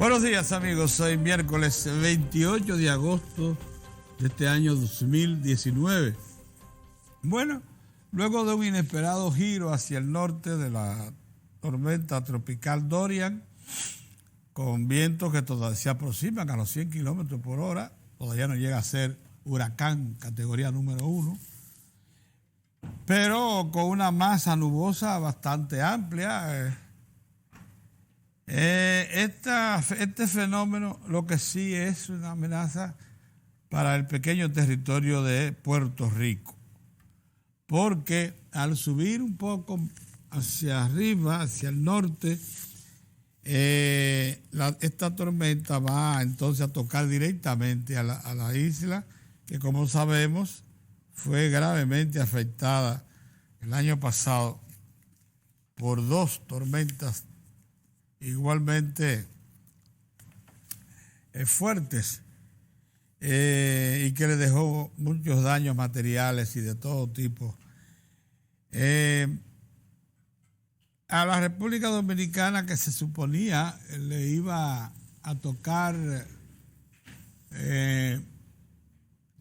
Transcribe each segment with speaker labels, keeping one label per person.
Speaker 1: Buenos días amigos, hoy miércoles 28 de agosto de este año 2019. Bueno, luego de un inesperado giro hacia el norte de la tormenta tropical Dorian, con vientos que todavía se aproximan a los 100 kilómetros por hora, todavía no llega a ser huracán categoría número 1, pero con una masa nubosa bastante amplia. Este fenómeno lo que sí es una amenaza para el pequeño territorio de Puerto Rico, porque al subir un poco hacia arriba, hacia el norte, esta tormenta va entonces a tocar directamente a la isla, que como sabemos fue gravemente afectada el año pasado por dos tormentas igualmente fuertes y que le dejó muchos daños materiales y de todo tipo. A la República Dominicana, que se suponía le iba a tocar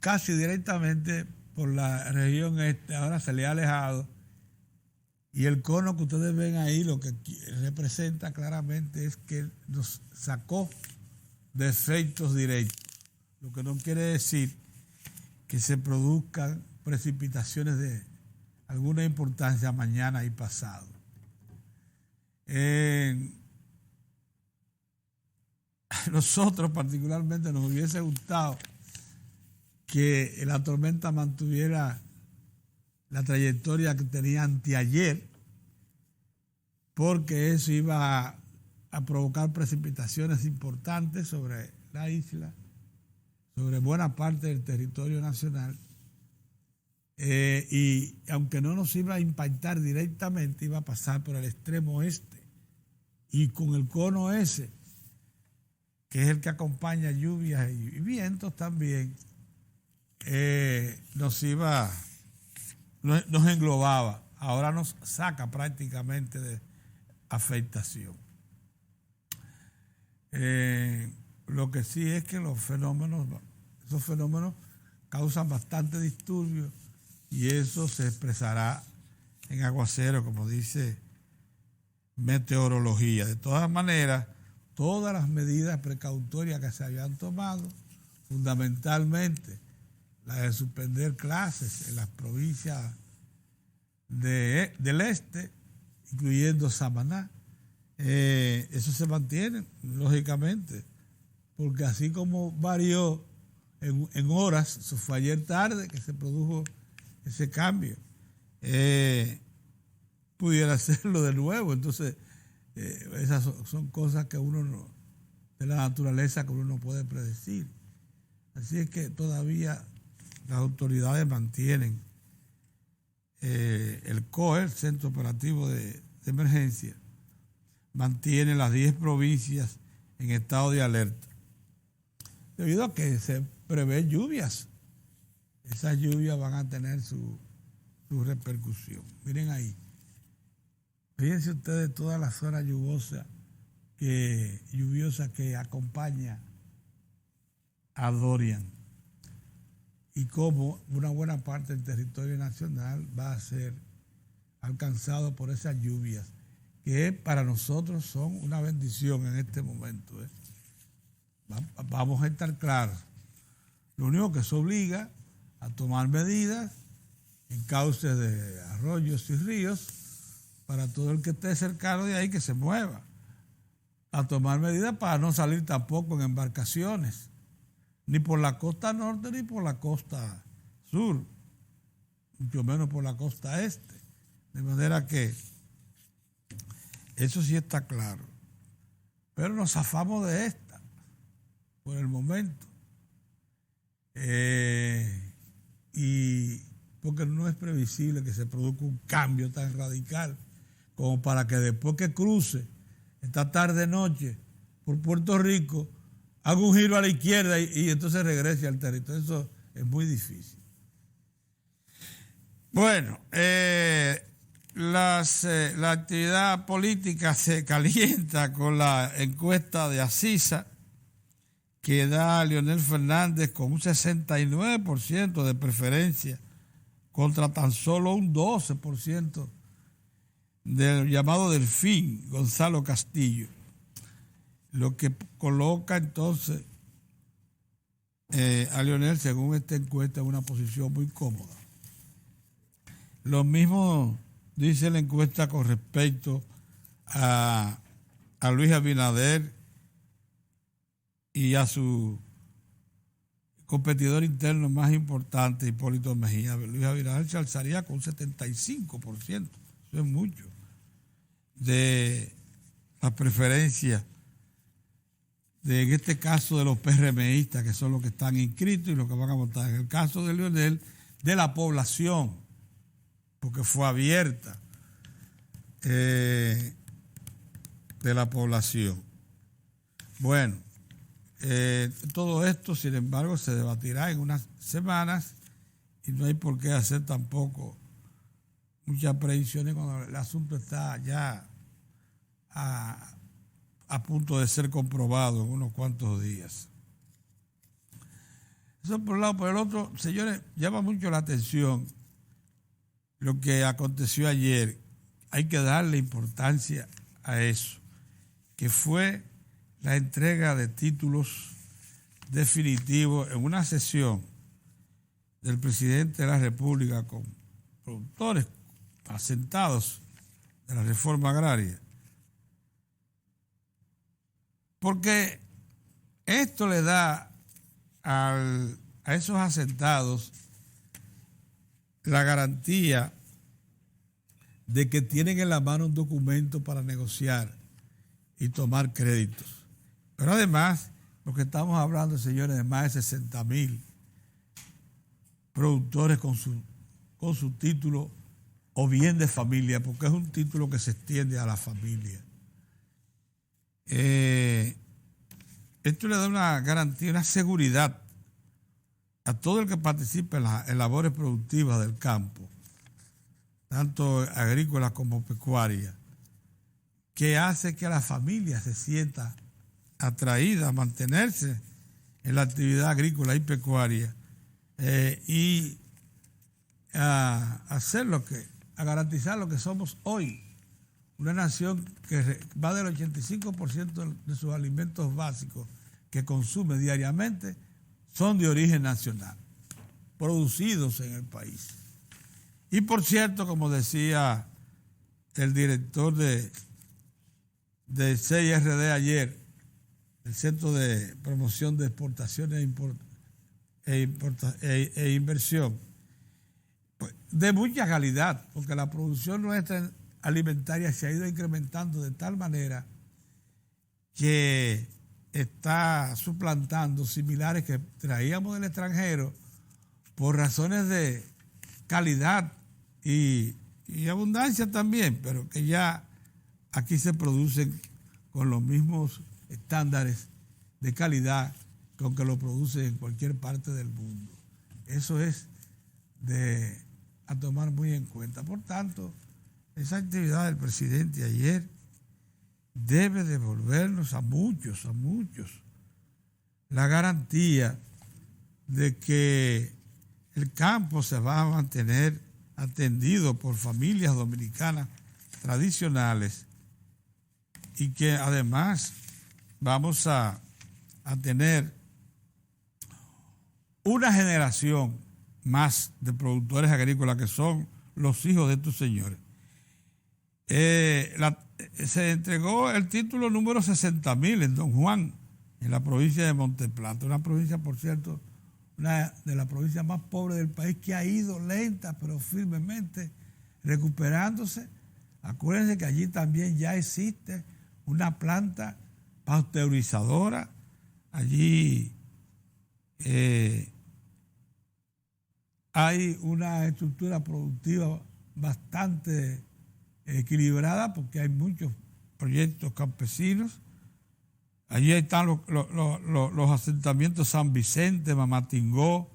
Speaker 1: casi directamente por la región este, ahora se le ha alejado. Y el cono que ustedes ven ahí lo que representa claramente es que nos sacó de efectos directos, lo que no quiere decir que se produzcan precipitaciones de alguna importancia mañana y pasado. Nosotros particularmente nos hubiese gustado que la tormenta mantuviera la trayectoria que tenía anteayer, porque eso iba a provocar precipitaciones importantes sobre la isla, sobre buena parte del territorio nacional, y aunque no nos iba a impactar directamente, iba a pasar por el extremo oeste, y con el cono ese, que es el que acompaña lluvias y vientos también, nos englobaba, ahora nos saca prácticamente de afectación. Lo que sí es que esos fenómenos causan bastante disturbio y eso se expresará en aguacero, como dice meteorología. De todas maneras, todas las medidas precautorias que se habían tomado, fundamentalmente la de suspender clases en las provincias del este, incluyendo Samaná, eso se mantiene, lógicamente, porque así como varió en horas, eso fue ayer tarde que se produjo ese cambio, pudiera hacerlo de nuevo. Entonces, esas son cosas que uno no, de la naturaleza que uno no puede predecir. Así es que todavía las autoridades mantienen el COE, el Centro Operativo de Emergencia, mantiene las 10 provincias en estado de alerta, debido a que se prevé lluvias. Esas lluvias van a tener su repercusión. Miren ahí, fíjense ustedes toda la zona lluviosa que acompaña a Dorian, y cómo una buena parte del territorio nacional va a ser alcanzado por esas lluvias, que para nosotros son una bendición en este momento. Vamos a estar claros. Lo único que se obliga a tomar medidas en cauces de arroyos y ríos para todo el que esté cercano de ahí que se mueva. A tomar medidas para no salir tampoco en embarcaciones, ni por la costa norte ni por la costa sur, mucho menos por la costa este. De manera que eso sí está claro. Pero nos zafamos de esta por el momento. Y porque no es previsible que se produzca un cambio tan radical como para que después que cruce esta tarde-noche por Puerto Rico haga un giro a la izquierda y entonces regrese al territorio. Eso es muy difícil. Bueno, la actividad política se calienta con la encuesta de Acisa, que da a Leonel Fernández con un 69% de preferencia contra tan solo un 12% del llamado Delfín Gonzalo Castillo, lo que coloca entonces a Leonel, según esta encuesta, en una posición muy cómoda. Lo mismo dice la encuesta con respecto a Luis Abinader y a su competidor interno más importante, Hipólito Mejía. Luis Abinader se alzaría con un 75%, eso es mucho, de la preferencia de, en este caso, de los PRMistas, que son los que están inscritos y los que van a votar. En el caso de Leonel, de la población, porque fue abierta, de la población. Bueno, todo esto, sin embargo, se debatirá en unas semanas y no hay por qué hacer tampoco muchas predicciones cuando el asunto está ya a punto de ser comprobado en unos cuantos días. Eso por un lado. Por el otro, señores, llama mucho la atención lo que aconteció ayer. Hay que darle importancia a eso, que fue la entrega de títulos definitivos en una sesión del presidente de la República con productores asentados de la reforma agraria. Porque esto le da a esos asentados la garantía de que tienen en la mano un documento para negociar y tomar créditos. Pero además, lo que estamos hablando, señores, de más de 60,000 productores con su título o bien de familia, porque es un título que se extiende a la familia. Esto le da una garantía, una seguridad a todo el que participe en labores productivas del campo, tanto agrícolas como pecuarias, que hace que la familia se sienta atraída a mantenerse en la actividad agrícola y pecuaria y a garantizar lo que somos hoy, una nación que va del 85% de sus alimentos básicos que consume diariamente son de origen nacional, producidos en el país. Y por cierto, como decía el director de CIRD ayer, el Centro de Promoción de Exportaciones e Inversión, pues, de mucha calidad, porque la producción nuestra alimentaria se ha ido incrementando de tal manera que está suplantando similares que traíamos del extranjero por razones de calidad y abundancia también, pero que ya aquí se producen con los mismos estándares de calidad con que lo producen en cualquier parte del mundo. Eso es a tomar muy en cuenta. Por tanto, esa actividad del presidente ayer debe devolvernos a muchos, la garantía de que el campo se va a mantener atendido por familias dominicanas tradicionales y que además vamos a tener una generación más de productores agrícolas que son los hijos de estos señores. Se entregó el título número 60,000 en Don Juan, en la provincia de Monteplata, una provincia, por cierto, una de las provincias más pobres del país, que ha ido lenta pero firmemente recuperándose. Acuérdense que allí también ya existe una planta pasteurizadora, allí hay una estructura productiva bastante equilibrada porque hay muchos proyectos campesinos. Allí están los asentamientos San Vicente, Mamatingó,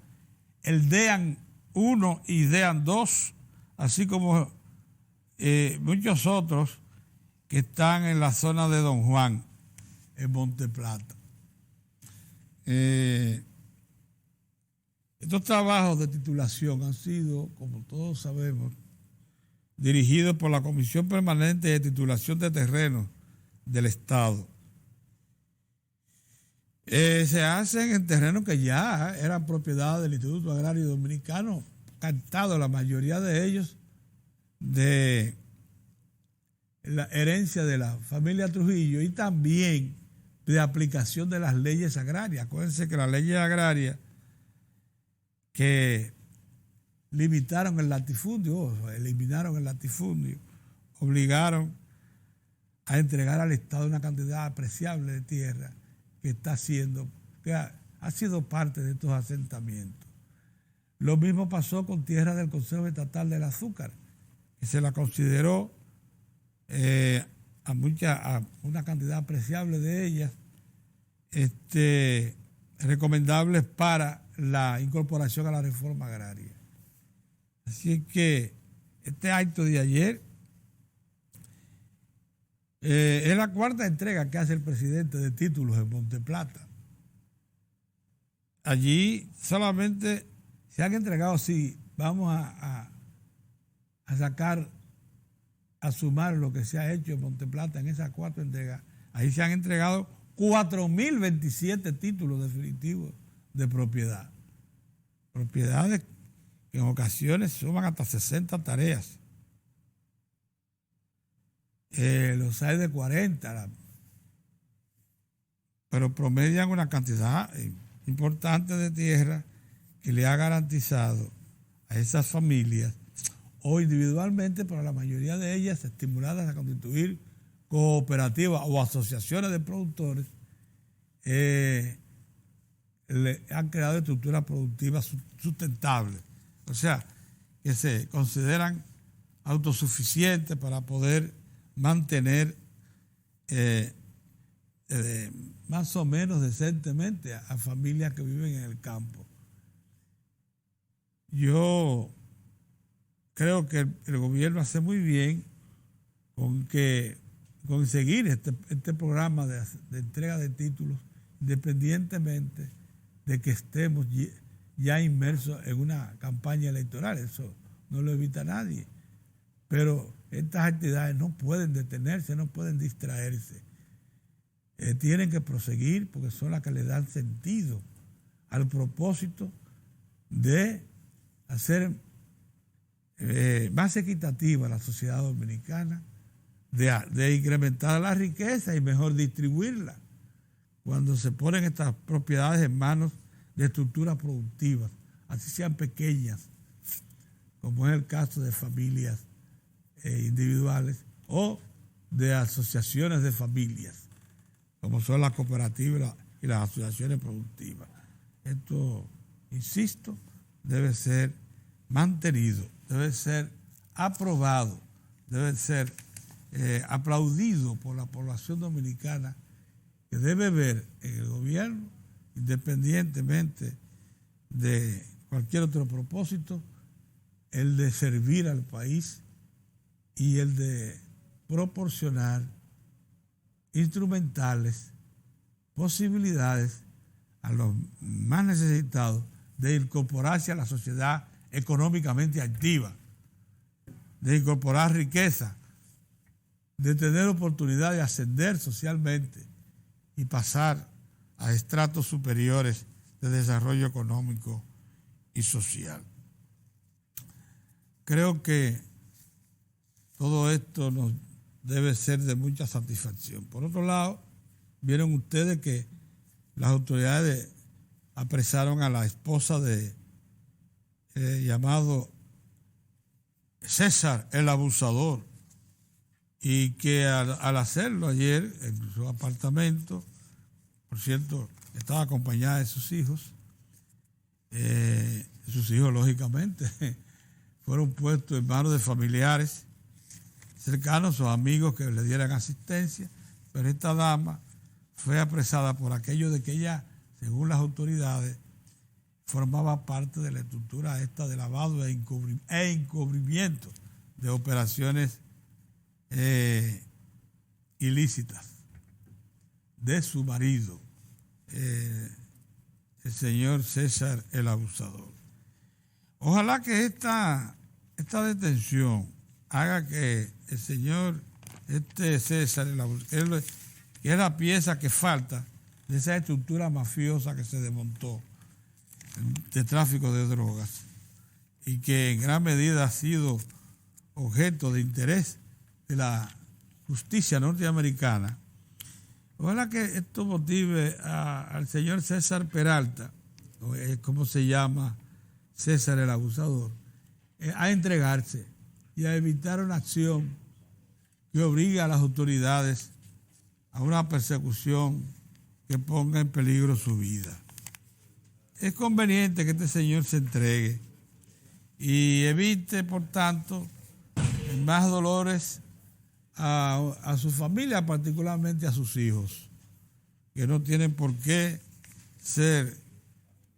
Speaker 1: el DEAN 1 y DEAN 2, así como muchos otros que están en la zona de Don Juan, en Monte Plata. Estos trabajos de titulación han sido, como todos sabemos, dirigidos por la Comisión Permanente de Titulación de Terrenos del Estado. Se hacen en terrenos que ya eran propiedad del Instituto Agrario Dominicano, captado la mayoría de ellos de la herencia de la familia Trujillo y también de aplicación de las leyes agrarias. Acuérdense que las leyes agrarias que limitaron el latifundio, eliminaron el latifundio, obligaron a entregar al Estado una cantidad apreciable de tierra que ha sido parte de estos asentamientos. Lo mismo pasó con tierra del Consejo Estatal del Azúcar, que se la consideró a una cantidad apreciable de ellas recomendables para la incorporación a la reforma agraria. Así que este acto de ayer es la cuarta entrega que hace el presidente de títulos en Monte Plata. Allí solamente se han entregado, sí, vamos a sacar, a sumar lo que se ha hecho en Monte Plata en esas cuatro entregas. Ahí se han entregado 4.027 títulos definitivos de propiedad. Propiedades que en ocasiones suman hasta 60 tareas. Los hay de 40, pero promedian una cantidad importante de tierra que le ha garantizado a esas familias, o individualmente, pero la mayoría de ellas estimuladas a constituir cooperativas o asociaciones de productores, le han creado estructuras productivas sustentables. O sea, que se consideran autosuficientes para poder mantener más o menos decentemente a familias que viven en el campo. Yo creo que el gobierno hace muy bien con seguir este programa de entrega de títulos, independientemente de que estemos ya inmersos en una campaña electoral. Eso no lo evita nadie. Pero estas actividades no pueden detenerse, no pueden distraerse. Tienen que proseguir porque son las que le dan sentido al propósito de hacer más equitativa la sociedad dominicana, de incrementar la riqueza y mejor distribuirla. Cuando se ponen estas propiedades en manos de estructuras productivas, así sean pequeñas, como es el caso de familias individuales o de asociaciones de familias, como son las cooperativas y las asociaciones productivas. Esto, insisto, debe ser mantenido, debe ser aprobado, debe ser aplaudido por la población dominicana, que debe ver en el gobierno, independientemente de cualquier otro propósito, el de servir al país y el de proporcionar instrumentales, posibilidades a los más necesitados de incorporarse a la sociedad económicamente activa, de incorporar riqueza, de tener oportunidad de ascender socialmente y pasar a estratos superiores de desarrollo económico y social. Creo que todo esto nos debe ser de mucha satisfacción. Por otro lado, vieron ustedes que las autoridades apresaron a la esposa de llamado César el Abusador, y que al hacerlo ayer en su apartamento, por cierto, estaba acompañada de sus hijos lógicamente fueron puestos en manos de familiares cercanos o amigos que le dieran asistencia, pero esta dama fue apresada por aquello de que ella, según las autoridades, formaba parte de la estructura esta de lavado e encubrimiento de operaciones ilícitas de su marido, el señor César el Abusador. Ojalá que esta detención haga que el señor César el Abusador, que es la pieza que falta de esa estructura mafiosa que se desmontó de tráfico de drogas y que en gran medida ha sido objeto de interés de la justicia norteamericana. Ojalá que esto motive al señor César Peralta, como se llama César el Abusador, a entregarse y a evitar una acción que obligue a las autoridades a una persecución que ponga en peligro su vida. Es conveniente que este señor se entregue y evite, por tanto, más dolores a su familia, particularmente a sus hijos, que no tienen por qué ser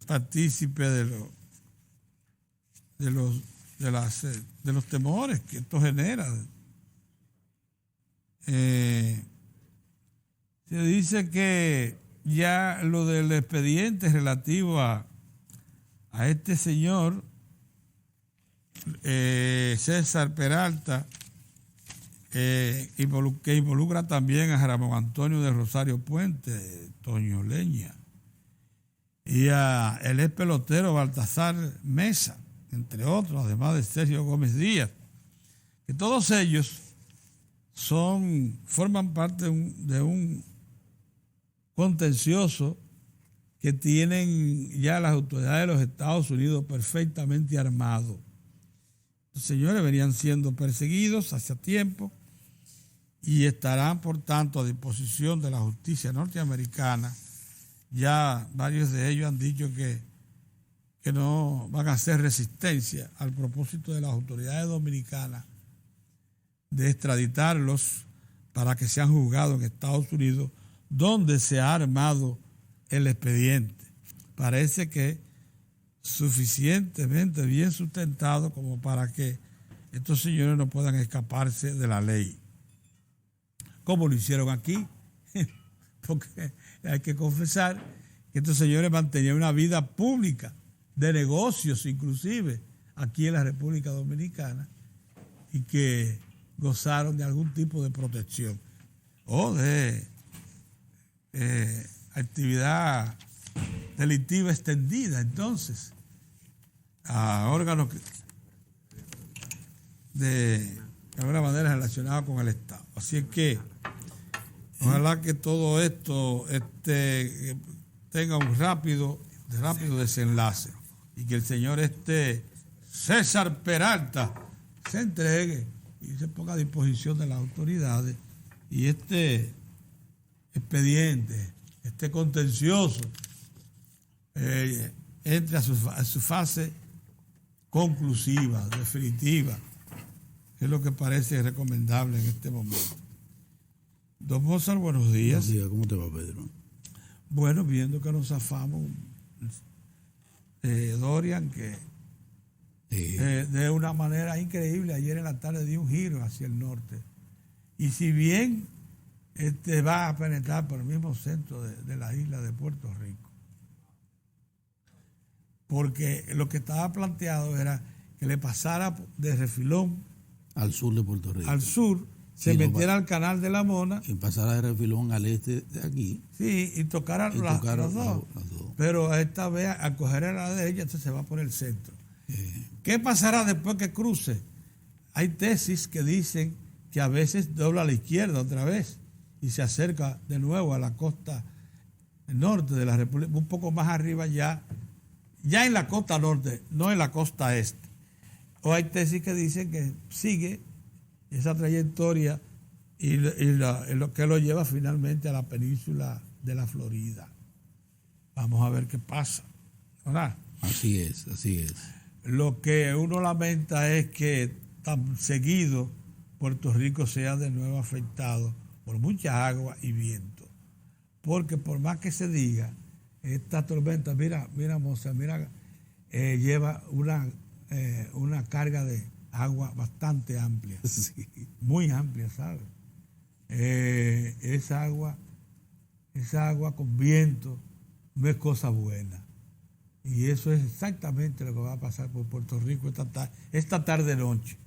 Speaker 1: partícipes de los temores que esto genera. Se dice que ya lo del expediente relativo a este señor César Peralta, que involucra también a Ramón Antonio de Rosario Puente, Toño Leña, y a el ex pelotero Baltasar Mesa, entre otros, además de Sergio Gómez Díaz, que todos ellos forman parte de un contencioso que tienen ya las autoridades de los Estados Unidos perfectamente armados. Los señores venían siendo perseguidos hace tiempo y estarán, por tanto, a disposición de la justicia norteamericana. Ya varios de ellos han dicho que no van a hacer resistencia al propósito de las autoridades dominicanas de extraditarlos para que sean juzgados en Estados Unidos, donde se ha armado el expediente. Parece que suficientemente bien sustentado como para que estos señores no puedan escaparse de la ley, como lo hicieron aquí, porque hay que confesar que estos señores mantenían una vida pública, de negocios inclusive, aquí en la República Dominicana, y que gozaron de algún tipo de protección o de actividad delictiva extendida, entonces, a órganos de alguna manera relacionados con el Estado. Así es que ojalá que todo esto tenga un rápido desenlace y que el señor César Peralta se entregue y se ponga a disposición de las autoridades y este expediente, este contencioso, entre a su fase conclusiva, definitiva, que es lo que parece recomendable en este momento. Don Mozart, buenos días.
Speaker 2: Buenos días, ¿cómo te va, Pedro?
Speaker 1: Bueno, viendo que nos zafamos, Dorian, que de una manera increíble ayer en la tarde dio un giro hacia el norte. Y si bien va a penetrar por el mismo centro de la isla de Puerto Rico, porque lo que estaba planteado era que le pasara de refilón
Speaker 2: al sur de Puerto Rico.
Speaker 1: Al sur, se metiera al canal de la Mona.
Speaker 2: Y pasara de refilón al este de aquí.
Speaker 1: Sí, y tocara las dos. Pero esta vez, al coger a la de ella, entonces se va por el centro. ¿Qué pasará después que cruce? Hay tesis que dicen que a veces dobla a la izquierda otra vez y se acerca de nuevo a la costa norte de la República, un poco más arriba ya en la costa norte, no en la costa este. O hay tesis que dicen que sigue esa trayectoria y lo que lo lleva finalmente a la península de la Florida. Vamos a ver qué pasa, ¿verdad?
Speaker 2: Así es.
Speaker 1: Lo que uno lamenta es que tan seguido Puerto Rico sea de nuevo afectado por mucha agua y viento. Porque por más que se diga, esta tormenta, mira, Moza, lleva una carga de agua bastante amplia,
Speaker 2: Sí.
Speaker 1: muy amplia, ¿sabes? Esa agua con viento no es cosa buena. Y eso es exactamente lo que va a pasar por Puerto Rico esta tarde-noche.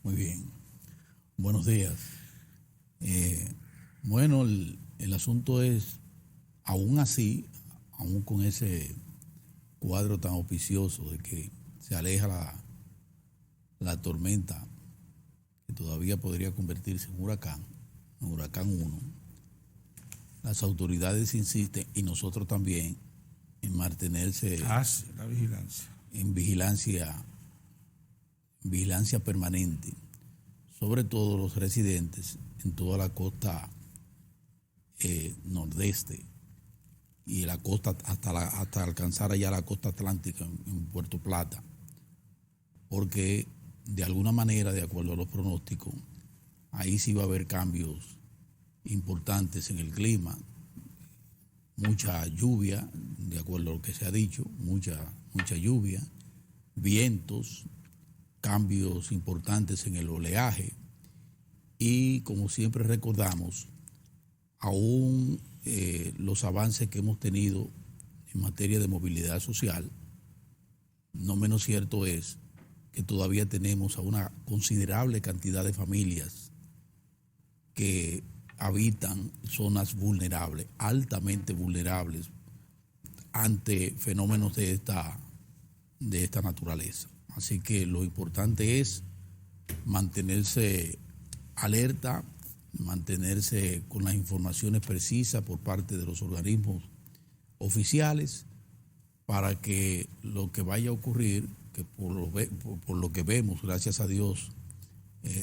Speaker 2: Muy bien. Buenos días. Bueno, el asunto es, aún así, aún con ese cuadro tan auspicioso de que se aleja la tormenta, que todavía podría convertirse en huracán 1, las autoridades insisten, y nosotros también, en mantenerse
Speaker 1: Sí, la vigilancia.
Speaker 2: en vigilancia permanente, sobre todo los residentes en toda la costa nordeste y la costa hasta alcanzar allá la costa atlántica en Puerto Plata, porque de alguna manera, de acuerdo a los pronósticos, ahí sí va a haber cambios importantes en el clima, mucha lluvia, de acuerdo a lo que se ha dicho, mucha lluvia, vientos, cambios importantes en el oleaje y, como siempre recordamos, aún los avances que hemos tenido en materia de movilidad social, no menos cierto es que todavía tenemos a una considerable cantidad de familias que habitan zonas vulnerables, altamente vulnerables ante fenómenos de esta naturaleza. Así que lo importante es mantenerse alerta, mantenerse con las informaciones precisas por parte de los organismos oficiales para que lo que vaya a ocurrir, que por lo que vemos, gracias a Dios,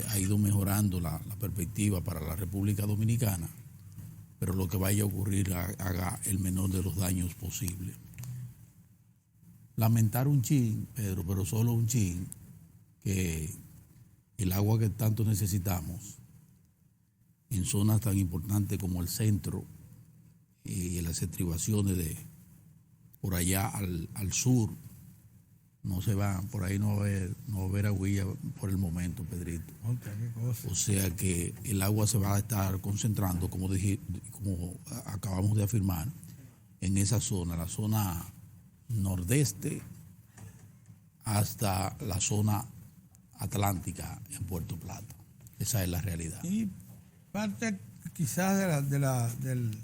Speaker 2: ha ido mejorando la perspectiva para la República Dominicana, pero lo que vaya a ocurrir haga el menor de los daños posible. Lamentar un chin, Pedro, pero solo un chin, que el agua que tanto necesitamos en zonas tan importantes como el centro y en las estribaciones de por allá al sur, no se van, por ahí no va a haber agüilla por el momento, Pedrito. O sea que el agua se va a estar concentrando, como acabamos de afirmar, en esa zona, la zona nordeste hasta la zona atlántica en Puerto Plata. Esa es la realidad.
Speaker 1: Y parte quizás del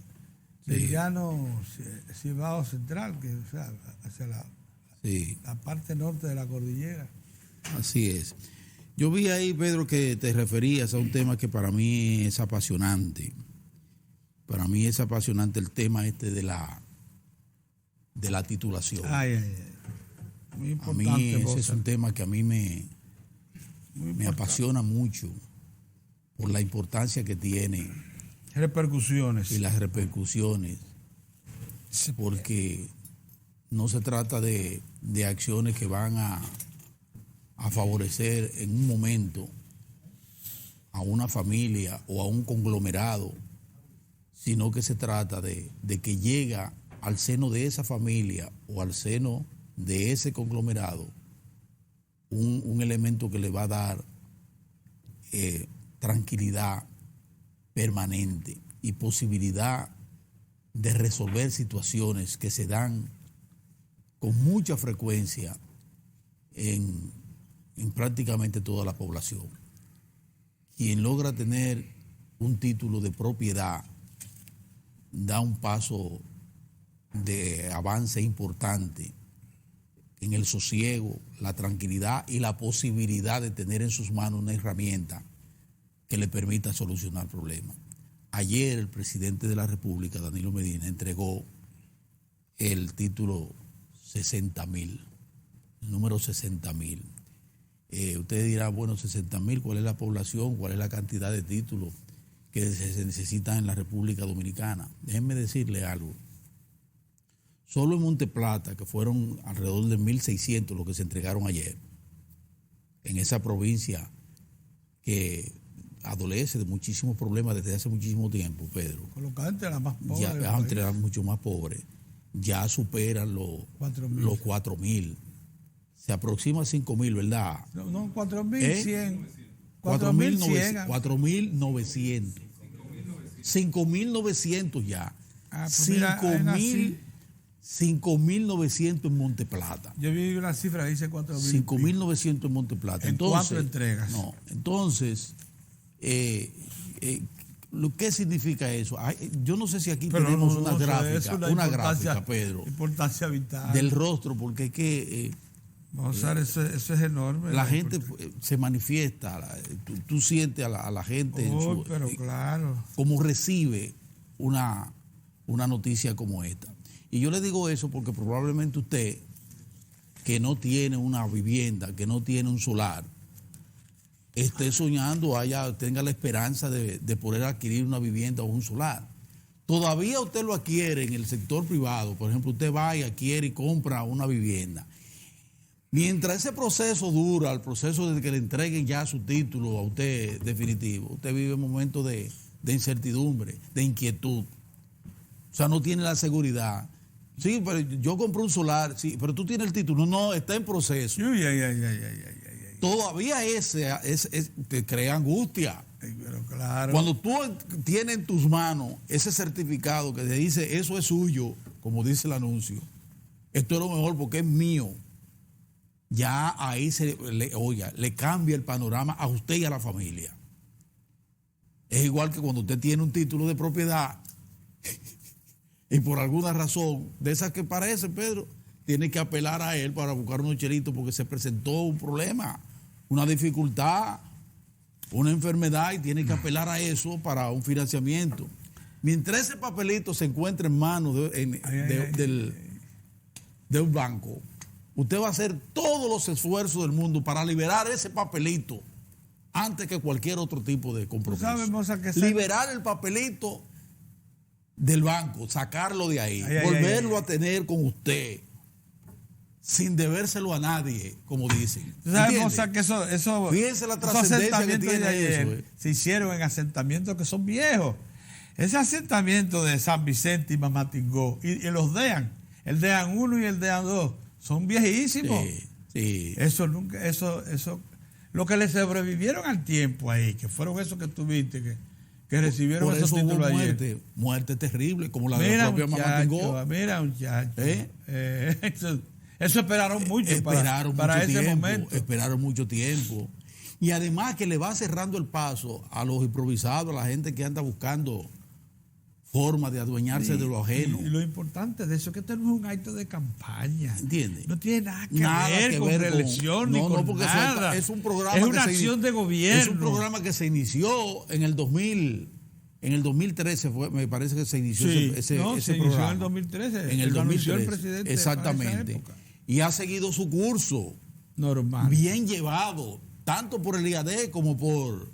Speaker 1: llano Cibao Central, que o sea, hacia la parte norte de la cordillera.
Speaker 2: Así es. Yo vi ahí, Pedro, que te referías a un tema que para mí es apasionante. Para mí es apasionante el tema de la titulación.
Speaker 1: Muy importante.
Speaker 2: A mí ese es un tema que a mí me apasiona mucho por la importancia que tiene.
Speaker 1: Repercusiones.
Speaker 2: Y las repercusiones. Porque no se trata de acciones que van a favorecer en un momento a una familia o a un conglomerado, sino que se trata de que llega al seno de esa familia o al seno de ese conglomerado un elemento que le va a dar tranquilidad permanente y posibilidad de resolver situaciones que se dan con mucha frecuencia en prácticamente toda la población. Quien logra tener un título de propiedad da un paso de avance importante en el sosiego, la tranquilidad y la posibilidad de tener en sus manos una herramienta que le permita solucionar problemas. Ayer el presidente de la República, Danilo Medina, entregó el título 60.000, el número 60.000. Usted dirá, bueno, 60.000, ¿cuál es la población? ¿Cuál es la cantidad de títulos que se necesitan en la República Dominicana? Déjenme decirle algo. Solo en Monteplata, que fueron alrededor de 1.600 los que se entregaron ayer, en esa provincia que adolece de muchísimos problemas desde hace muchísimo tiempo, Pedro.
Speaker 1: Colocada entre las más pobres.
Speaker 2: Ya entre las mucho más pobres. Ya superan los 4.000. se aproxima a 5.000, ¿verdad?
Speaker 1: No, 4.100.
Speaker 2: 4.900. 5.900 ya.
Speaker 1: Ah, pues mira,
Speaker 2: 5.900 en Monte Plata.
Speaker 1: Yo vi una cifra que dice 4.000.
Speaker 2: 5.900 en Monte Plata.
Speaker 1: En
Speaker 2: entonces,
Speaker 1: 4 entregas.
Speaker 2: No, entonces, ¿qué significa eso? Yo no sé si aquí tenemos una gráfica, Pedro,
Speaker 1: importancia vital
Speaker 2: del rostro, porque es que
Speaker 1: vamos a ver, eso es enorme.
Speaker 2: La gente se manifiesta, tú sientes a la gente
Speaker 1: pero claro,
Speaker 2: cómo recibe una noticia como esta. Y yo le digo eso porque probablemente usted, que no tiene una vivienda, que no tiene un solar, esté soñando, tenga la esperanza de poder adquirir una vivienda o un solar. Todavía usted lo adquiere en el sector privado. Por ejemplo, usted va y adquiere y compra una vivienda. Mientras ese proceso dura, el proceso de que le entreguen ya su título a usted definitivo, usted vive momentos de incertidumbre, de inquietud. O sea, no tiene la seguridad. Sí, pero yo compré un solar, sí, pero tú tienes el título. No, está en proceso. Todavía te crea angustia.
Speaker 1: Pero claro.
Speaker 2: Cuando tú tienes en tus manos ese certificado que te dice eso es suyo, como dice el anuncio, esto es lo mejor porque es mío, ya ahí le cambia el panorama a usted y a la familia. Es igual que cuando usted tiene un título de propiedad y por alguna razón, de esas que parece, Pedro, tiene que apelar a él para buscar unos chelitos porque se presentó un problema, una dificultad, una enfermedad, y tiene que apelar a eso para un financiamiento. Mientras ese papelito se encuentre en manos de un banco, usted va a hacer todos los esfuerzos del mundo para liberar ese papelito antes que cualquier otro tipo de compromiso. Liberar el papelito del banco, sacarlo de ahí, volverlo a tener con usted, sin debérselo a nadie, como dicen.
Speaker 1: Que eso
Speaker 2: fíjense la trascendencia que tiene
Speaker 1: ayer,
Speaker 2: eso.
Speaker 1: Se hicieron en asentamientos que son viejos. Ese asentamiento de San Vicente y Mamatingó, y los DEAN, el DEAN 1 y el DEAN 2, son viejísimos.
Speaker 2: Sí.
Speaker 1: Eso, lo que le sobrevivieron al tiempo ahí, que fueron esos que tuviste, que recibieron
Speaker 2: por
Speaker 1: esos
Speaker 2: eso
Speaker 1: títulos
Speaker 2: ayer. Muerte terrible, como la de la propia Mamatingó.
Speaker 1: Mira, muchacho. Eso esperaron mucho para ese momento.
Speaker 2: Esperaron mucho tiempo. Y además que le va cerrando el paso a los improvisados, a la gente que anda buscando formas de adueñarse de lo ajeno.
Speaker 1: Y lo importante de eso es que esto no es un acto de campaña.
Speaker 2: ¿Entiendes?
Speaker 1: No tiene nada que ver con reelección ni con nada.
Speaker 2: Es un programa
Speaker 1: es una acción de gobierno.
Speaker 2: Es un programa que se inició en el 2000. En el 2013 me parece que se inició ese programa. Se inició en
Speaker 1: el 2013.
Speaker 2: En el 2013.
Speaker 1: El presidente
Speaker 2: exactamente. Y ha seguido su curso.
Speaker 1: Normal.
Speaker 2: Bien llevado, tanto por el IAD como por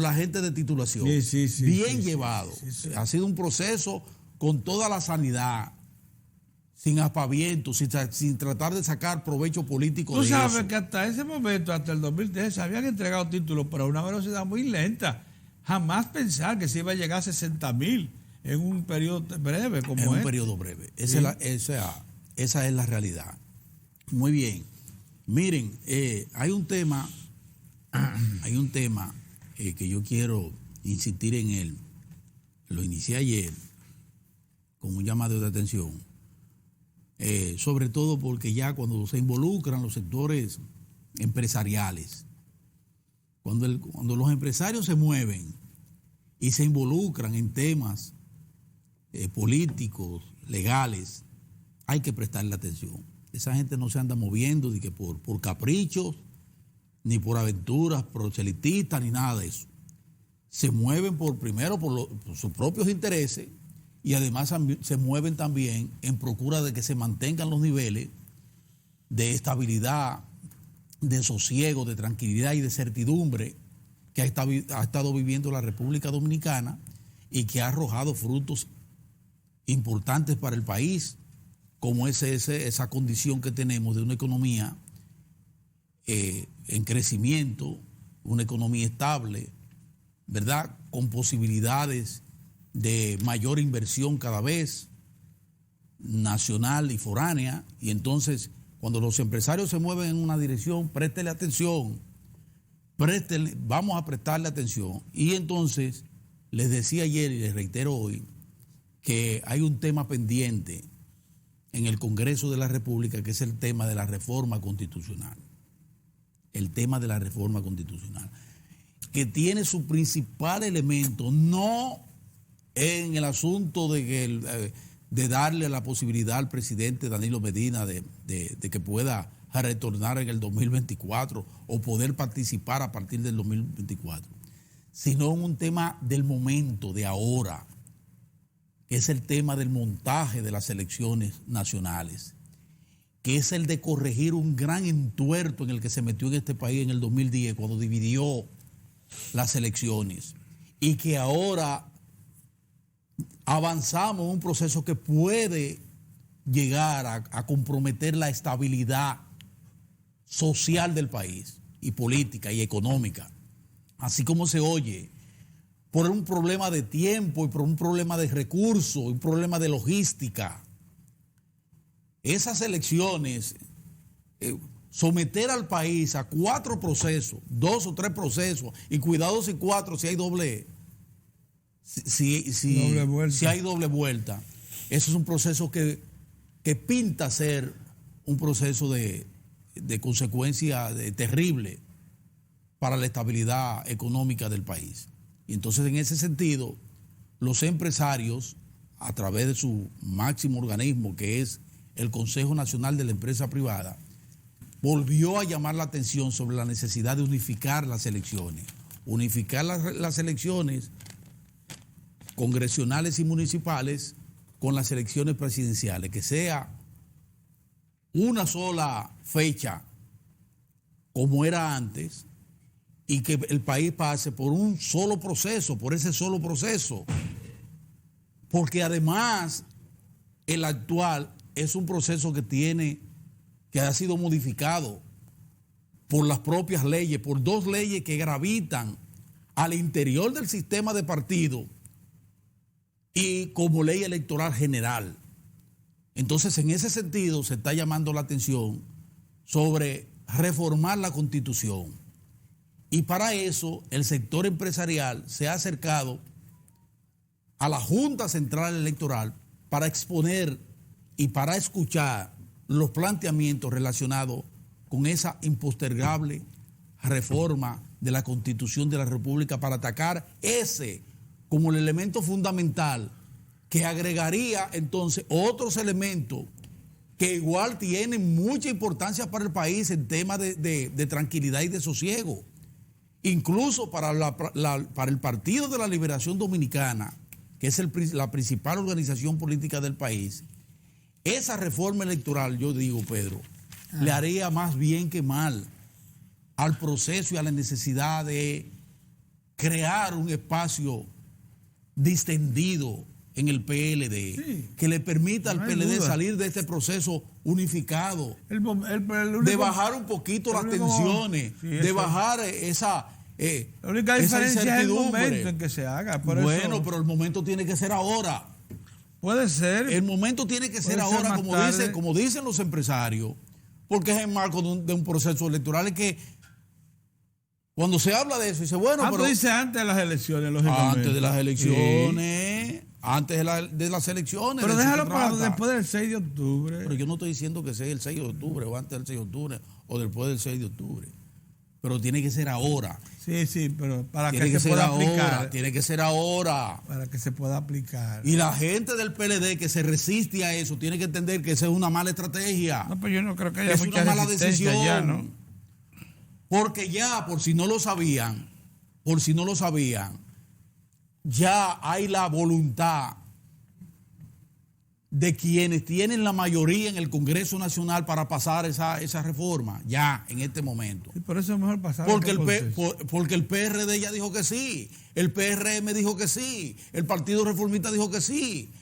Speaker 2: la gente de titulación. Bien llevado. Ha sido un proceso con toda la sanidad, sin aspaviento, sin tratar de sacar provecho político de eso.
Speaker 1: Tú sabes que hasta ese momento, hasta el 2013, se habían entregado títulos, pero a una velocidad muy lenta. Jamás pensar que se iba a llegar a 60,000 en un periodo breve como
Speaker 2: en un periodo breve. Esa es la realidad. Muy bien. Miren, hay un tema que yo quiero insistir en él. Lo inicié ayer con un llamado de atención. Sobre todo porque ya cuando se involucran los sectores empresariales, cuando los empresarios se mueven y se involucran en temas políticos, legales, hay que prestarle atención. Esa gente no se anda moviendo de que por caprichos, ni por aventuras proselitistas, ni nada de eso. Se mueven primero por sus propios intereses, y además se mueven también en procura de que se mantengan los niveles de estabilidad, de sosiego, de tranquilidad y de certidumbre que ha estado viviendo la República Dominicana y que ha arrojado frutos importantes para el país, como esa condición que tenemos de una economía en crecimiento, una economía estable, ¿verdad? Con posibilidades de mayor inversión cada vez, nacional y foránea. Y entonces, Cuando los empresarios se mueven en una dirección, préstele atención, vamos a prestarle atención. Y entonces, les decía ayer y les reitero hoy, que hay un tema pendiente en el Congreso de la República, que es el tema de la reforma constitucional. El tema de la reforma constitucional, que tiene su principal elemento no en el asunto de darle la posibilidad al presidente Danilo Medina de que pueda retornar en el 2024 o poder participar a partir del 2024, sino en un tema del momento, de ahora, que es el tema del montaje de las elecciones nacionales, que es el de corregir un gran entuerto en el que se metió en este país en el 2010, cuando dividió las elecciones, y que ahora avanzamos en un proceso que puede llegar a comprometer la estabilidad social del país, y política y económica, así como se oye, por un problema de tiempo y por un problema de recursos, un problema de logística. Esas elecciones, someter al país a 4 procesos, 2 o 3 procesos, y cuidado si 4, si hay doble hay doble vuelta. Eso es un proceso que pinta ser un proceso de consecuencia terrible para la estabilidad económica del país. Y entonces, en ese sentido, los empresarios, a través de su máximo organismo, que es el Consejo Nacional de la Empresa Privada, volvió a llamar la atención sobre la necesidad de unificar las elecciones. Unificar las elecciones congresionales y municipales con las elecciones presidenciales, que sea una sola fecha como era antes, y que el país pase por un solo proceso, por ese solo proceso. Porque además el actual es un proceso que ha sido modificado por las propias leyes, por 2 leyes que gravitan al interior del sistema de partido y como ley electoral general. Entonces, en ese sentido, se está llamando la atención sobre reformar la Constitución. Y para eso, el sector empresarial se ha acercado a la Junta Central Electoral para exponer y para escuchar los planteamientos relacionados con esa impostergable reforma de la Constitución de la República, para atacar ese como el elemento fundamental, que agregaría entonces otros elementos que igual tienen mucha importancia para el país en temas de tranquilidad y de sosiego. Incluso para el Partido de la Liberación Dominicana, que es la principal organización política del país, esa reforma electoral, yo digo, Pedro, le haría más bien que mal al proceso y a la necesidad de crear un espacio distendido en el PLD, que le permita al PLD salir de este proceso unificado, de bajar un poquito las tensiones, de bajar esa
Speaker 1: la única diferencia es el momento en que se haga.
Speaker 2: Pero el momento tiene que ser ahora.
Speaker 1: Puede ser.
Speaker 2: El momento tiene que ser ahora, como dicen los empresarios, porque es en marco de un proceso electoral. Es que cuando se habla de eso, dice, bueno,
Speaker 1: pero dice antes de las elecciones, lógicamente.
Speaker 2: Antes de las elecciones, sí. Antes de las elecciones.
Speaker 1: Pero déjalo para después del 6 de octubre.
Speaker 2: Pero yo no estoy diciendo que sea el 6 de octubre, o antes del 6 de octubre, o después del 6 de octubre. Pero tiene que ser ahora.
Speaker 1: Sí, pero para que se pueda aplicar.
Speaker 2: Tiene que ser ahora.
Speaker 1: Para que se pueda aplicar.
Speaker 2: Y la gente del PLD que se resiste a eso tiene que entender que esa es una mala estrategia.
Speaker 1: No, pues yo no creo que haya
Speaker 2: mucha
Speaker 1: resistencia.
Speaker 2: Es una mala decisión.
Speaker 1: Ya, ¿no?
Speaker 2: Porque ya, por si no lo sabían, ya hay la voluntad de quienes tienen la mayoría en el Congreso Nacional para pasar esa reforma, ya en este momento.
Speaker 1: Sí, por eso es mejor pasar.
Speaker 2: Porque el PRD ya dijo que sí, el PRM dijo que sí, el Partido Reformista dijo que sí.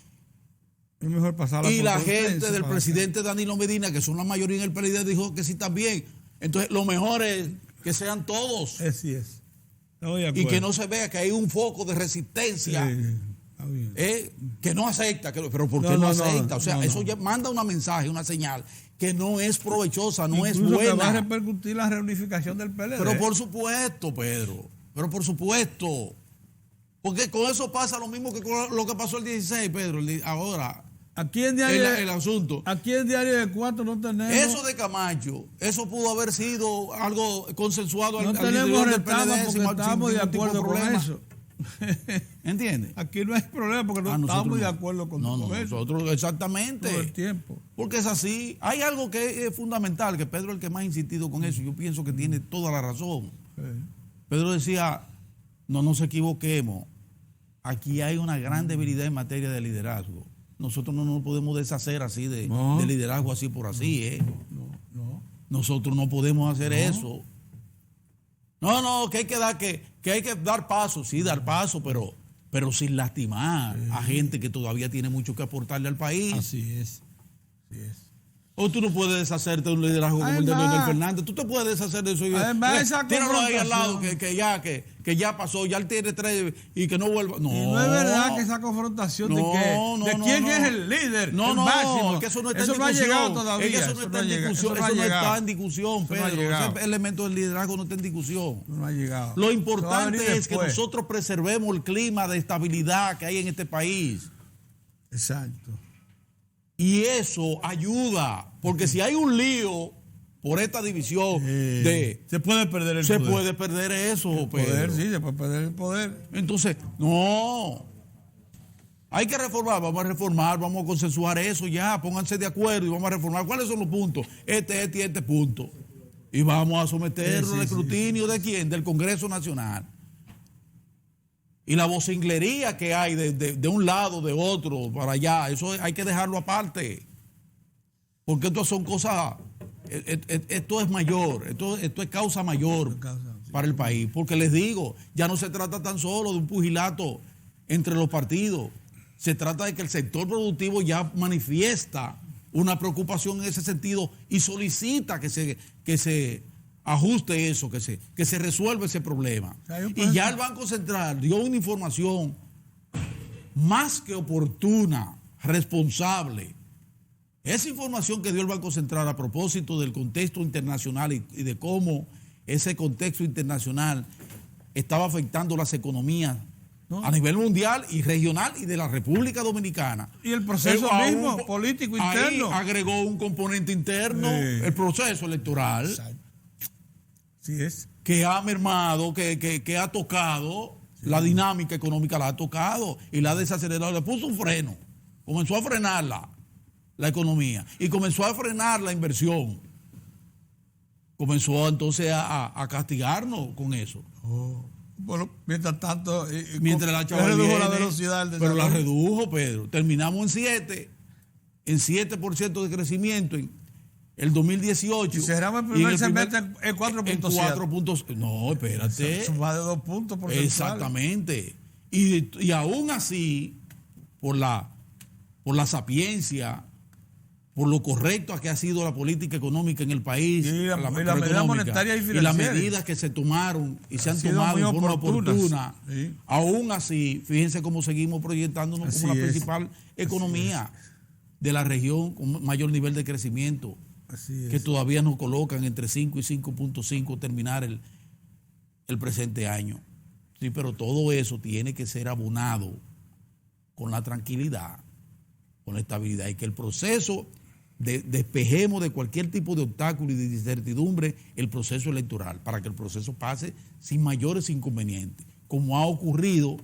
Speaker 1: Es mejor pasarla.
Speaker 2: Y la gente del presidente Danilo Medina, que son la mayoría en el PLD, dijo que sí también. Entonces, lo mejor es que sean todos.
Speaker 1: Así es.
Speaker 2: Y que no se vea que hay un foco de resistencia.
Speaker 1: Sí.
Speaker 2: Que no acepta, pero ¿por qué no acepta? O sea, eso ya manda un mensaje, una señal, que no es provechosa, no es
Speaker 1: Incluso
Speaker 2: buena.
Speaker 1: que va a repercutir la reunificación del PLD.
Speaker 2: Pero por supuesto, Pedro, pero por supuesto. Porque con eso pasa lo mismo que con lo que pasó el 16, Pedro. Ahora,
Speaker 1: aquí en Diario,
Speaker 2: el asunto.
Speaker 1: Aquí en Diario de 4 no tenemos.
Speaker 2: Eso de Camacho, eso pudo haber sido algo consensuado
Speaker 1: no
Speaker 2: al
Speaker 1: tenemos
Speaker 2: interior del
Speaker 1: retama
Speaker 2: PLD
Speaker 1: porque
Speaker 2: sin
Speaker 1: estamos de
Speaker 2: ningún tipo
Speaker 1: acuerdo con
Speaker 2: problema.
Speaker 1: eso.
Speaker 2: ¿Entiendes?
Speaker 1: Aquí no hay problema porque no estamos de acuerdo con eso.
Speaker 2: Nosotros exactamente.
Speaker 1: Todo el tiempo.
Speaker 2: Porque es así. Hay algo que es fundamental, que Pedro es el que más ha insistido con eso. Yo pienso que tiene toda la razón.
Speaker 1: Sí.
Speaker 2: Pedro decía, no nos equivoquemos. Aquí hay una gran debilidad en materia de liderazgo. Nosotros no nos podemos deshacer así de liderazgo así por así,
Speaker 1: No.
Speaker 2: Nosotros no podemos hacer eso. No, que hay que dar paso, sí, dar paso, pero sin lastimar a gente que todavía tiene mucho que aportarle al país.
Speaker 1: Así es.
Speaker 2: O tú no puedes deshacerte de un liderazgo como el de Leonel Fernández. Tú te puedes deshacer de eso. Tíralo ahí al lado, que ya pasó, ya él tiene 3 y que no vuelva. No,
Speaker 1: y no es verdad que esa confrontación de quién es el líder.
Speaker 2: No, que eso no está en discusión.
Speaker 1: No ha llegado todavía.
Speaker 2: Es que eso no está en discusión. Eso no está en discusión, Pedro. Ese elemento del liderazgo no está en discusión.
Speaker 1: No ha llegado.
Speaker 2: Lo importante es que nosotros preservemos el clima de estabilidad que hay en este país.
Speaker 1: Exacto.
Speaker 2: Y eso ayuda, porque si hay un lío por esta división
Speaker 1: se puede perder el poder.
Speaker 2: Se puede perder eso,
Speaker 1: el poder, sí, se puede perder el poder.
Speaker 2: Entonces, no. Hay que reformar, vamos a consensuar eso ya, pónganse de acuerdo y vamos a reformar. ¿Cuáles son los puntos? Este y este punto. Y vamos a someterlo al escrutinio de quién, del Congreso Nacional. Y la vocinglería que hay de un lado, de otro, para allá, eso hay que dejarlo aparte. Porque esto son cosas, esto es mayor, esto es causa mayor para el país. Porque les digo, ya no se trata tan solo de un pugilato entre los partidos. Se trata de que el sector productivo ya manifiesta una preocupación en ese sentido y solicita que se ajuste eso, que se resuelva ese problema. Y ya el Banco Central dio una información más que oportuna, responsable. Esa información que dio el Banco Central a propósito del contexto internacional y de cómo ese contexto internacional estaba afectando las economías a nivel mundial y regional y de la República Dominicana.
Speaker 1: Y el proceso mismo, político interno.
Speaker 2: Ahí agregó un componente interno, el proceso electoral.
Speaker 1: Exacto. Sí es.
Speaker 2: Que ha mermado, que ha tocado, la dinámica económica la ha tocado y la ha desacelerado, le puso un freno, comenzó a frenar la economía y comenzó a frenar la inversión. Comenzó entonces a castigarnos con eso.
Speaker 1: Bueno, mientras tanto,
Speaker 2: mientras la chava
Speaker 1: redujo
Speaker 2: viene,
Speaker 1: la velocidad del
Speaker 2: pero la redujo, Pedro. Terminamos en 7% de crecimiento el 2018.
Speaker 1: Y cerramos el primer semestre en 4.7.
Speaker 2: No, espérate.
Speaker 1: Eso va de 2 puntos porcentuales.
Speaker 2: Exactamente. Y aún así, por la sapiencia, por lo correcto que ha sido la política económica en el país,
Speaker 1: y la medida monetaria y financiera,
Speaker 2: y las medidas que se tomaron y se han tomado de forma oportuna, aún así, fíjense cómo seguimos proyectándonos como la principal economía de la región con mayor nivel de crecimiento. Que todavía nos colocan entre 5 y 5.5 terminar el presente año. Sí, pero todo eso tiene que ser abonado con la tranquilidad, con la estabilidad y que el proceso despejemos de cualquier tipo de obstáculo y de incertidumbre el proceso electoral para que el proceso pase sin mayores inconvenientes, como ha ocurrido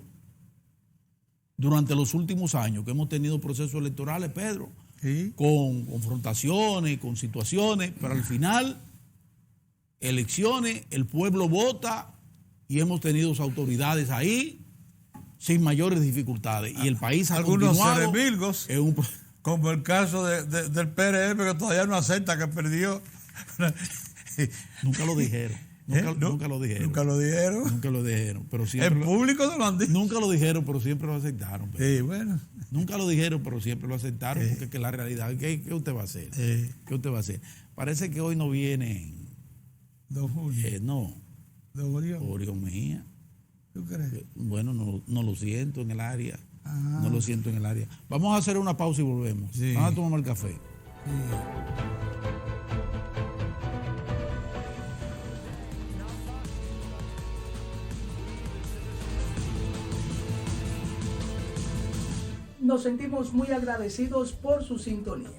Speaker 2: durante los últimos años que hemos tenido procesos electorales, Pedro. ¿Sí? Con confrontaciones, con situaciones, pero al final, elecciones, el pueblo vota y hemos tenido autoridades ahí sin mayores dificultades. Y el país ha continuado.
Speaker 1: Algunos seremilgos, como el caso del PRM, que todavía no acepta que perdió.
Speaker 2: Nunca lo dijeron. Nunca lo dijeron. Pero siempre
Speaker 1: el público no lo han dicho.
Speaker 2: Nunca lo dijeron, pero siempre lo aceptaron.
Speaker 1: Sí, bueno.
Speaker 2: Nunca lo dijeron, pero siempre lo aceptaron, porque es que la realidad, ¿qué usted va a hacer? ¿Qué usted va a hacer? Parece que hoy no viene
Speaker 1: Don Julio.
Speaker 2: No.
Speaker 1: Don
Speaker 2: Orión Mejía.
Speaker 1: ¿Tú crees?
Speaker 2: Bueno, no lo siento en el área. No lo siento en el área. Vamos a hacer una pausa y volvemos.
Speaker 1: Sí.
Speaker 2: Vamos a tomar el café.
Speaker 3: Nos sentimos muy agradecidos por su sintonía.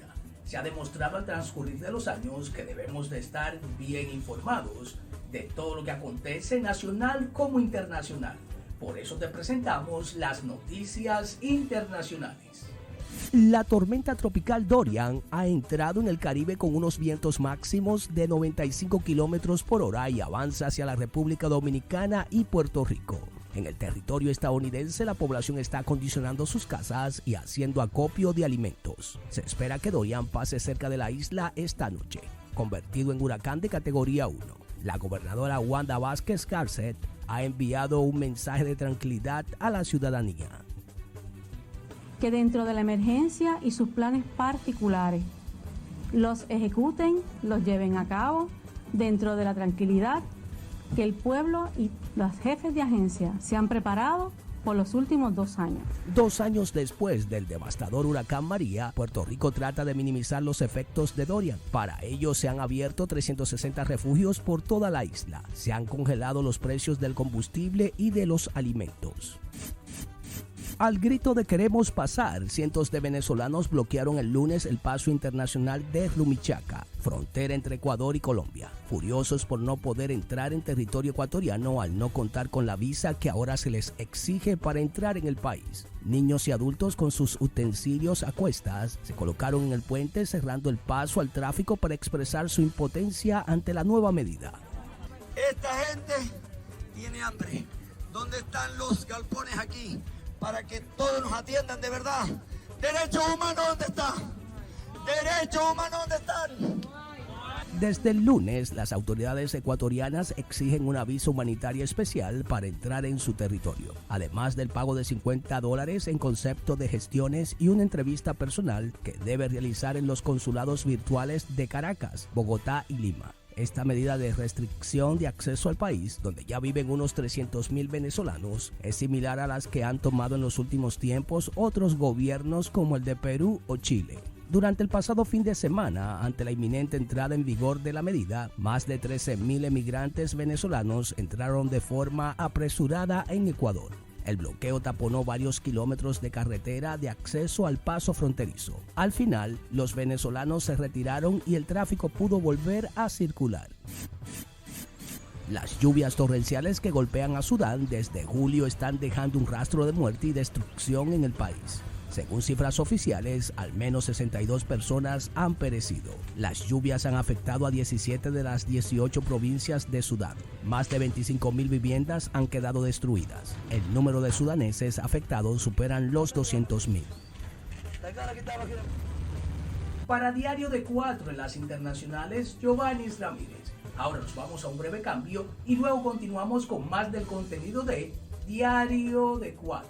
Speaker 3: Se ha demostrado al transcurrir de los años que debemos de estar bien informados de todo lo que acontece nacional como internacional. Por eso te presentamos las noticias internacionales.
Speaker 4: La tormenta tropical Dorian ha entrado en el Caribe con unos vientos máximos de 95 kilómetros por hora y avanza hacia la República Dominicana y Puerto Rico. En el territorio estadounidense, la población está acondicionando sus casas y haciendo acopio de alimentos. Se espera que Dorian pase cerca de la isla esta noche, convertido en huracán de categoría 1. La gobernadora Wanda Vázquez Garcet ha enviado un mensaje de tranquilidad a la ciudadanía.
Speaker 5: Que dentro de la emergencia y sus planes particulares los ejecuten, los lleven a cabo dentro de la tranquilidad que el pueblo y los jefes de agencia se han preparado por los últimos 2 años.
Speaker 4: 2 años después del devastador huracán María, Puerto Rico trata de minimizar los efectos de Dorian. Para ello se han abierto 360 refugios por toda la isla. Se han congelado los precios del combustible y de los alimentos. Al grito de queremos pasar, cientos de venezolanos bloquearon el lunes el paso internacional de Rumichaca, frontera entre Ecuador y Colombia, furiosos por no poder entrar en territorio ecuatoriano al no contar con la visa que ahora se les exige para entrar en el país. Niños y adultos con sus utensilios a cuestas se colocaron en el puente cerrando el paso al tráfico para expresar su impotencia ante la nueva medida.
Speaker 6: Esta gente tiene hambre. ¿Dónde están los galpones aquí? Para que todos nos atiendan de verdad. ¿Derechos humanos dónde están? ¿Derechos humanos dónde están?
Speaker 4: Desde el lunes, las autoridades ecuatorianas exigen una visa humanitaria especial para entrar en su territorio, además del pago de $50 en concepto de gestiones y una entrevista personal que debe realizar en los consulados virtuales de Caracas, Bogotá y Lima. Esta medida de restricción de acceso al país, donde ya viven unos 300,000 venezolanos, es similar a las que han tomado en los últimos tiempos otros gobiernos como el de Perú o Chile. Durante el pasado fin de semana, ante la inminente entrada en vigor de la medida, más de 13,000 emigrantes venezolanos entraron de forma apresurada en Ecuador. El bloqueo taponó varios kilómetros de carretera de acceso al paso fronterizo. Al final, los venezolanos se retiraron y el tráfico pudo volver a circular. Las lluvias torrenciales que golpean a Sudán desde julio están dejando un rastro de muerte y destrucción en el país. Según cifras oficiales, al menos 62 personas han perecido. Las lluvias han afectado a 17 de las 18 provincias de Sudán. Más de 25,000 viviendas han quedado destruidas. El número de sudaneses afectados superan los 200,000.
Speaker 3: Para Diario de 4 en las internacionales, Giovanni Ramírez. Ahora nos vamos a un breve cambio y luego continuamos con más del contenido de Diario de 4.